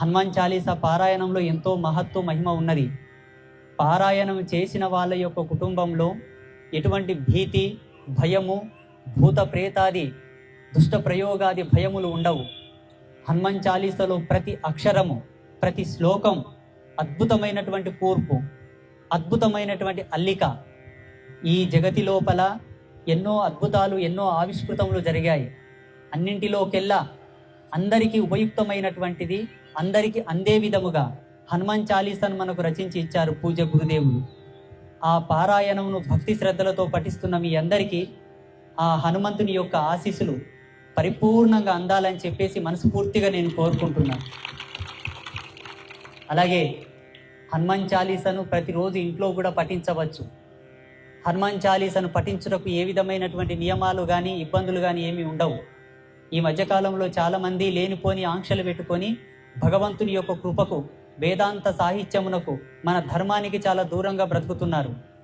హనుమాన్ చాలీసా పారాయణంలో ఎంతో మహత్వ మహిమ ఉన్నది. పారాయణం చేసిన వాళ్ళ యొక్క కుటుంబంలో ఎటువంటి భీతి, భయము, భూత ప్రేతాది దుష్ట ప్రయోగాది భయములు ఉండవు. హనుమాన్ చాలీసాలో ప్రతి అక్షరము, ప్రతి శ్లోకం అద్భుతమైనటువంటి కూర్పు, అద్భుతమైనటువంటి అల్లిక. ఈ జగతి లోపల ఎన్నో అద్భుతాలు, ఎన్నో ఆవిష్కృతములు జరిగాయి. అన్నింటిలోకెల్లా అందరికీ ఉపయుక్తమైనటువంటిది, అందరికీ అందే విధముగా హనుమాన్ చాలీసాను మనకు రచించి ఇచ్చారు పూజ్య గురుదేవులు. ఆ పారాయణమును భక్తి శ్రద్ధలతో పఠిస్తున్న మీ అందరికీ ఆ హనుమంతుని యొక్క ఆశీస్సులు పరిపూర్ణంగా అందాలని చెప్పేసి మనస్ఫూర్తిగా నేను కోరుకుంటున్నాను. అలాగే హనుమాన్ చాలీసాను ప్రతిరోజు ఇంట్లో కూడా పఠించవచ్చు. హనుమాన్ చాలీసాను పఠించుటకు ఏ విధమైనటువంటి నియమాలు కానీ ఇబ్బందులు కానీ ఏమీ ఉండవు. ఈ మధ్యకాలంలో చాలామంది లేనిపోని ఆంక్షలు పెట్టుకొని భగవంతుని యొక్క కృపకు, వేదాంత సాహిత్యమునకు, మన ధర్మానికి చాలా దూరంగా బ్రతుకుతున్నారు.